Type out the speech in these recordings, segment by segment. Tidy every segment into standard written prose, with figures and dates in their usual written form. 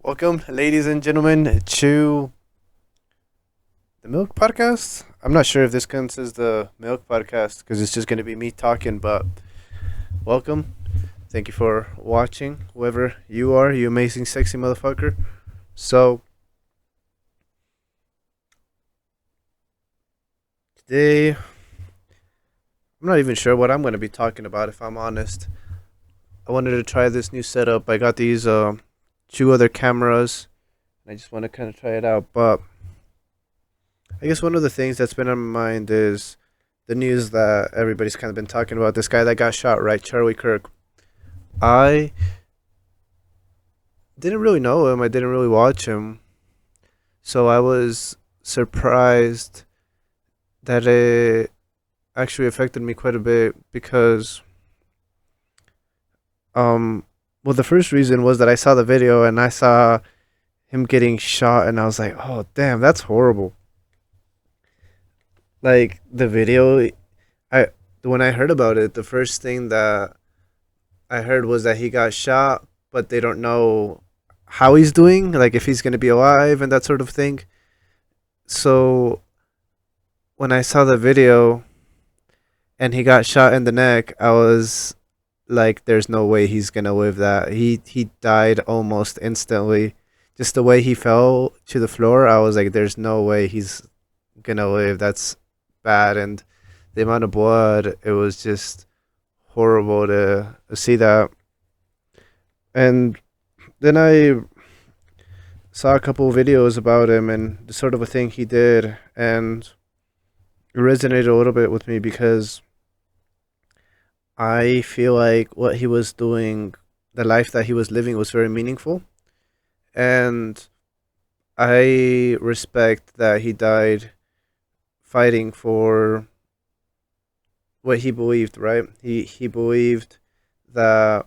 Welcome, ladies and gentlemen, to the Milk Podcast. I'm not sure if this counts as the Milk Podcast because it's just going to be me talking, but welcome. Thank you for watching, whoever you are, you amazing, sexy motherfucker. So, today, I'm not even sure what I'm going to be talking about if I'm honest. I wanted to try this new setup. I got these two other cameras, and I just want to kind of try it out, but I guess one of the things that's been on my mind is the news that everybody's kind of been talking about. This guy that got shot, right? Charlie Kirk. I didn't really know him. I didn't really watch him. So I was surprised that it actually affected me quite a bit because, well, the first reason was that I saw the video and I saw him getting shot and I was like, oh, damn, that's horrible. Like, the video, I, when I heard about it, the first thing that I heard was that he got shot, but they don't know how he's doing, like if he's gonna be alive and that sort of thing. So when I saw the video and he got shot in the neck, I was like, "There's no way he's gonna live that." He died almost instantly. Just the way he fell to the floor, I was like, "There's no way he's gonna live." That's bad, and the amount of blood, it was just horrible to see that. And then I saw a couple of videos about him and the sort of a thing he did, and it resonated a little bit with me because I feel like what he was doing, the life that he was living, was very meaningful, and I respect that he died fighting for what he believed. Right? He believed that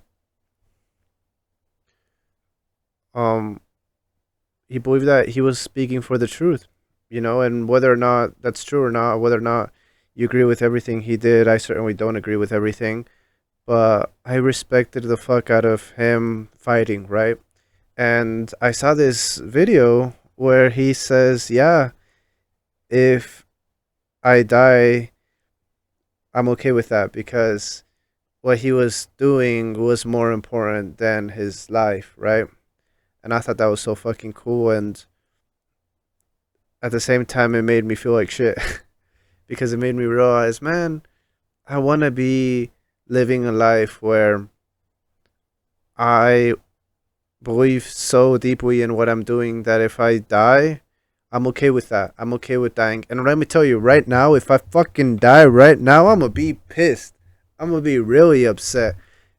um he believed that he was speaking for the truth, and whether or not that's true or not, whether or not you agree with everything he did, I certainly don't agree with everything, but I respected the fuck out of him fighting, right? And I saw this video where he says, yeah, if I die, I'm okay with that because what he was doing was more important than his life, right? And I thought that was so fucking cool, and at the same time, it made me feel like shit because it made me realize, man, I want to be living a life where I believe so deeply in what I'm doing that if I die, I'm okay with that. I'm okay with dying. And let me tell you, right now, if I fucking die right now, I'm gonna be pissed. I'm gonna be really upset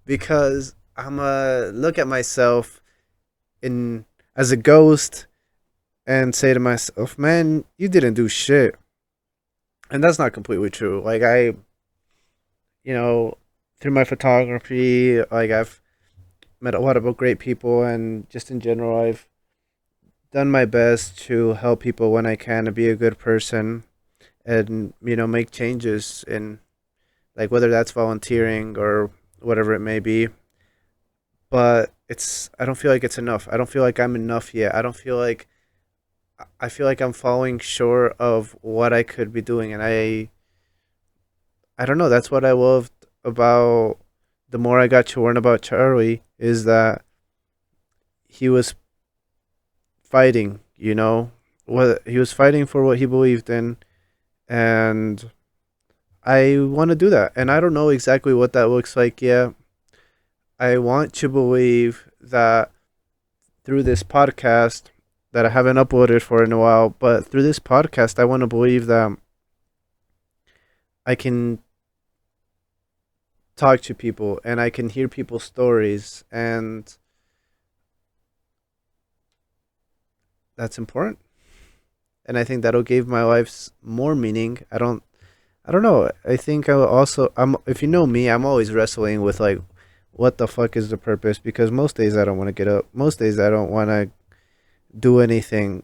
because I'm gonna look at myself in as a ghost and say to myself, man, you didn't do shit. And that's not completely true. Like, you know, through my photography, like, I've met a lot of great people, and just in general, I've done my best to help people when I can to be a good person and, make changes in, like, whether that's volunteering or whatever it may be. But I don't feel like it's enough. I don't feel like I'm enough yet. I feel like I'm falling short of what I could be doing, and I don't know. That's what I loved about the more I got to learn about Charlie is that he was fighting. What he was fighting for what he believed in, and I want to do that. And I don't know exactly what that looks like yet. I want to believe that through this podcast that I haven't uploaded for in a while, but through this podcast, I want to believe that I can talk to people and I can hear people's stories, and that's important. And I think that'll give my life more meaning. I don't know. I think I will also. If you know me, I'm always wrestling with like, what the fuck is the purpose? Because most days I don't want to get up. Most days I don't want to do anything.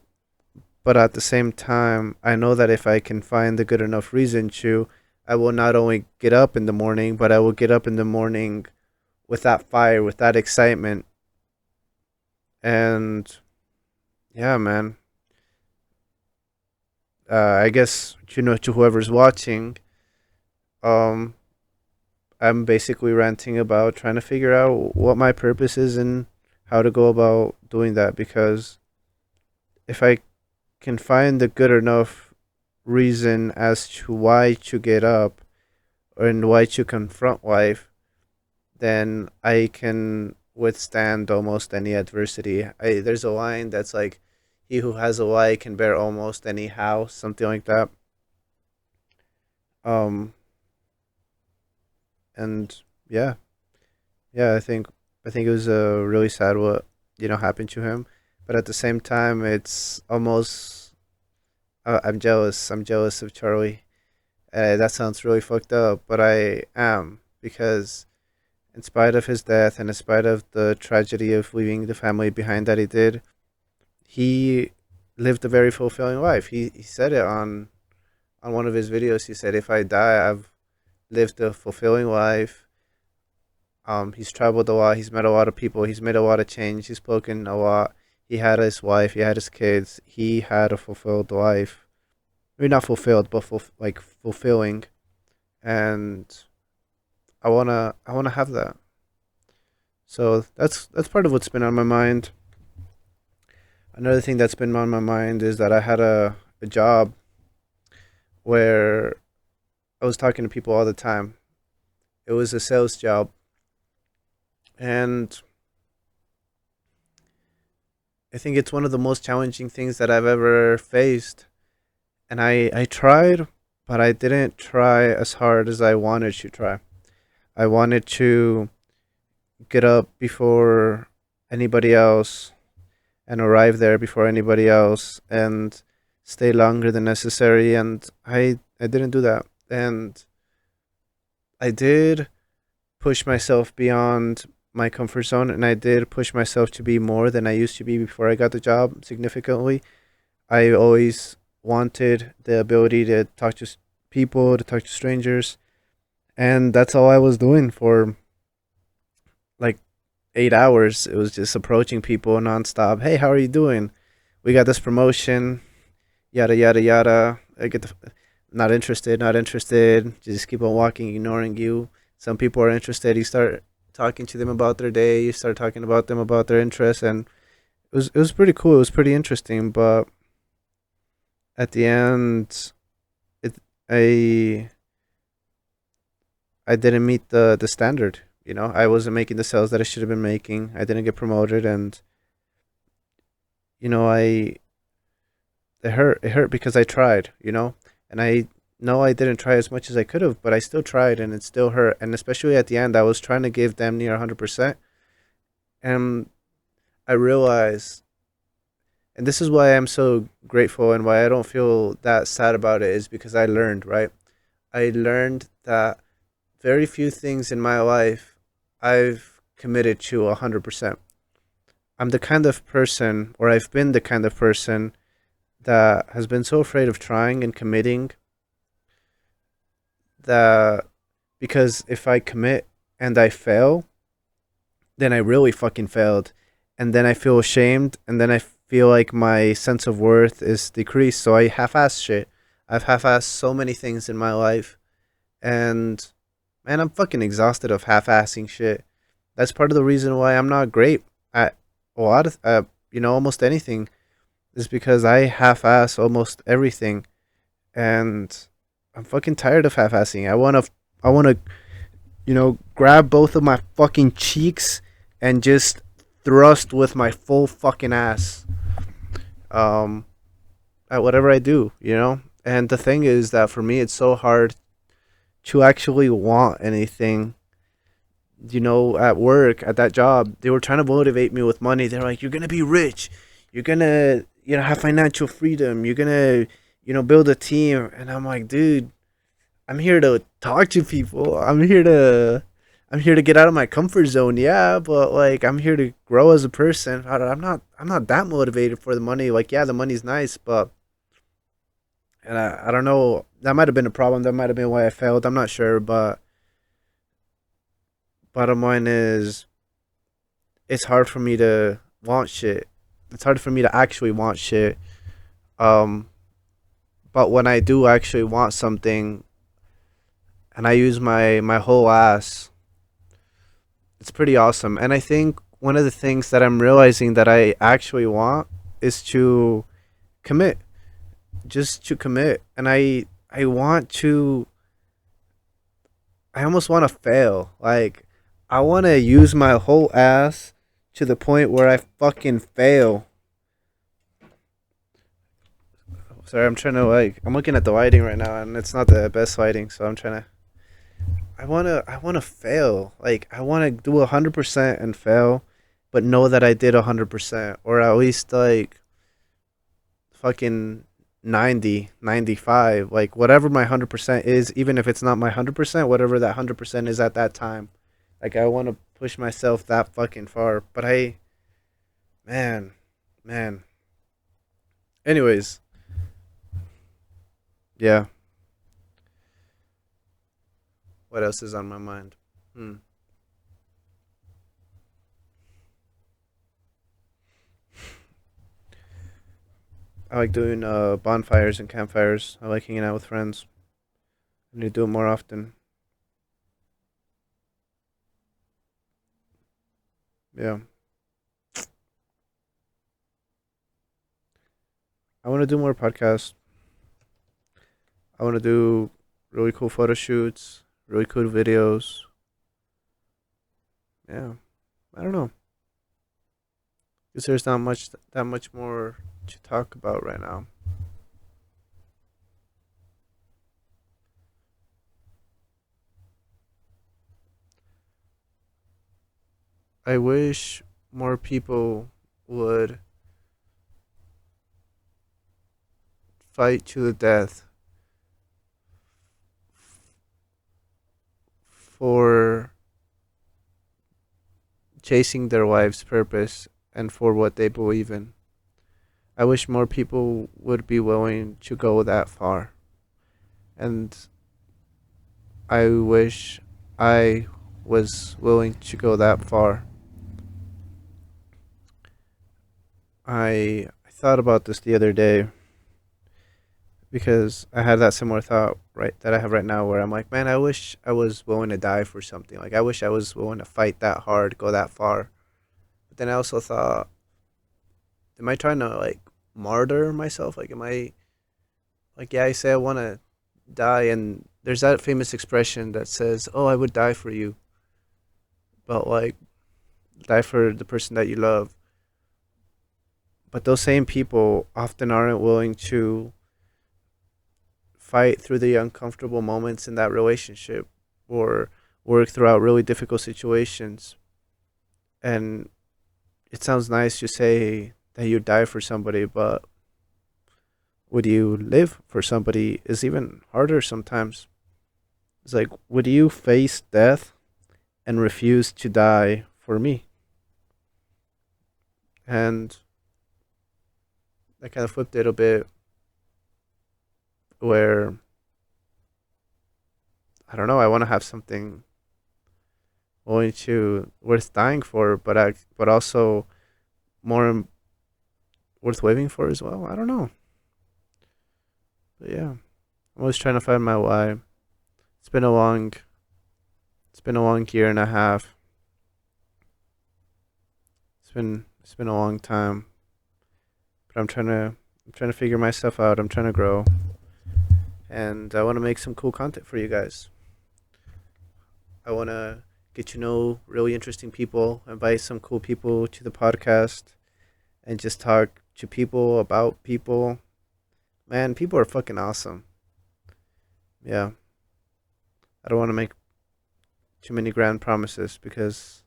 But at the same time, I know that if I can find a good enough reason to, I will not only get up in the morning, but I will get up in the morning with that fire, with that excitement. And Yeah, man. I guess to whoever's watching, um, I'm basically ranting about trying to figure out what my purpose is and how to go about doing that. Because if I can find a good enough reason as to why to get up and why to confront life, then I can withstand almost any adversity. There's a line that's like, "He who has a why can bear almost any how," something like that. Um, and yeah, yeah, I think it was really sad what happened to him, but at the same time, it's almost I'm jealous. I'm jealous of Charlie. That sounds really fucked up, but I am because in spite of his death and in spite of the tragedy of leaving the family behind that he did, he lived a very fulfilling life. He said it on one of his videos. He said, "If I die, I've lived a fulfilling life." He's traveled a lot. He's met a lot of people. He's made a lot of change. He's spoken a lot. He had his wife. He had his kids. He had a fulfilled life. Maybe not fulfilled, but like fulfilling. And I wanna have that. So that's part of what's been on my mind. Another thing that's been on my mind is that I had a job where I was talking to people all the time. It was a sales job, and I think it's one of the most challenging things that I've ever faced. And I tried, but I didn't try as hard as I wanted to try. I wanted to get up before anybody else and arrive there before anybody else and stay longer than necessary, and I didn't do that. And I did push myself beyond my comfort zone, and I did push myself to be more than I used to be before I got the job significantly. I always wanted the ability to talk to people, to talk to strangers, and that's all I was doing for like 8 hours. It was just approaching people nonstop. Hey, how are you doing? We got this promotion, yada yada yada. I get the not interested, not interested. Just keep on walking, ignoring you. Some people are interested. You start talking to them about their day. You start talking about them about their interests, and it was pretty cool. It was pretty interesting. But at the end, it I I didn't meet the standard. I wasn't making the sales that I should have been making. I didn't get promoted, and I it hurt. It hurt because I tried. And I know I didn't try as much as I could have, but I still tried, and it still hurt. And especially at the end, I was trying to give damn near 100%, and I realized, and this is why I'm so grateful and why I don't feel that sad about it, is because I learned, right? I learned that very few things in my life I've committed to 100%. I'm the kind of person, or I've been the kind of person that has been so afraid of trying and committing that because if I commit and I fail, then I really fucking failed. And then I feel ashamed, and then I feel like my sense of worth is decreased. So I half ass shit. I've half assed so many things in my life, and man, I'm fucking exhausted of half assing shit. That's part of the reason why I'm not great at a lot of, almost anything, is because I half ass almost everything. And I'm fucking tired of half assing. I wanna, grab both of my fucking cheeks and just thrust with my full fucking ass um, at whatever I do. And the thing is that for me, it's so hard to actually want anything. At work, at that job, they were trying to motivate me with money. They're like, "You're gonna be rich. You're gonna, have financial freedom. You're gonna, build a team." And I'm like, dude, I'm here to talk to people. I'm here to get out of my comfort zone. Yeah, but like I'm here to grow as a person. I'm not that motivated for the money. Like, yeah, the money's nice, but and I don't know. That might have been a problem. That might have been why I failed. I'm not sure, but bottom line is it's hard for me to want shit It's hard for me to actually want shit. Um, but when I do actually want something and I use my whole ass, it's pretty awesome. And I think one of the things that I'm realizing that I actually want is to commit, just to commit. And I want to I almost want to fail. Like I want to use my whole ass to the point where I fucking fail. Sorry, I'm trying to I'm looking at the lighting right now and it's not the best lighting, so I'm trying to I want to fail. Like I want to do 100% and fail, but know that I did 100% or at least like fucking 90, 95, like whatever my 100% is, even if it's not my 100%, whatever that 100% is at that time. Like I want to push myself that fucking far, but man, man. Anyways, yeah. What else is on my mind? Hmm. I like doing bonfires and campfires. I like hanging out with friends. I need to do it more often. Yeah. I want to do more podcasts. I want to do really cool photo shoots, really cool videos. Yeah. I don't know. Because there's not much that much more to talk about right now. I wish more people would fight to the death for chasing their life's purpose and for what they believe in. I wish more people would be willing to go that far. And I wish I was willing to go that far. I thought about this the other day because I had that similar thought right that I have right now where I'm like, man, I wish I was willing to die for something. Like I wish I was willing to fight that hard, go that far. But then I also thought, am I trying to like martyr myself? Like am I like yeah, I say I want to die and there's that famous expression that says, "Oh, I would die for you." But like die for the person that you love. But those same people often aren't willing to fight through the uncomfortable moments in that relationship or work throughout really difficult situations. And it sounds nice to say that you die for somebody, but would you live for somebody is even harder sometimes. It's like, would you face death and refuse to die for me? And I kind of flipped it a bit where I don't know, I want to have something willing to worth dying for, but also more worth living for as well. I don't know, but yeah, I'm always trying to find my why. It's been a long, it's been a long year and a half. It's been a long time, but I'm trying to figure myself out. I'm trying to grow, and I want to make some cool content for you guys. I want to get to know really interesting people, invite some cool people to the podcast, and just talk to people about people. Man, people are fucking awesome. Yeah, I don't want to make too many grand promises because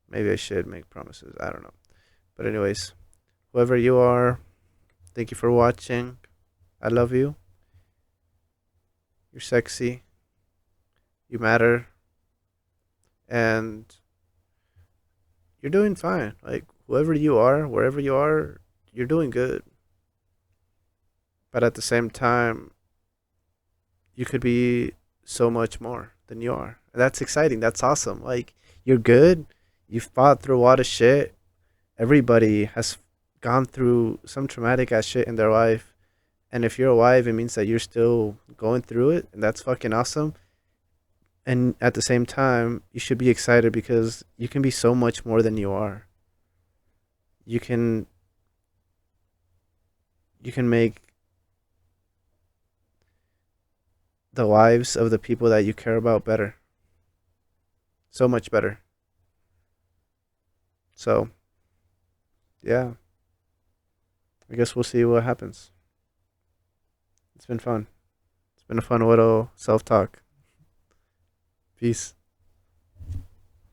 maybe I should make promises. I don't know. But, anyways, whoever you are, thank you for watching. I love you. You're sexy. You matter. And you're doing fine. Like, whoever you are, wherever you are, you're doing good. But at the same time, you could be so much more than you are. And that's exciting. That's awesome. Like, you're good. You fought through a lot of shit everybody has gone through some traumatic ass shit in their life. And if you're alive, it means that you're still going through it, and that's fucking awesome. And at the same time, you should be excited because you can be so much more than you are. You can you can make the lives of the people that you care about better. So much better. So, yeah, I guess we'll see what happens. It's been fun. It's been a fun little self talk. Peace.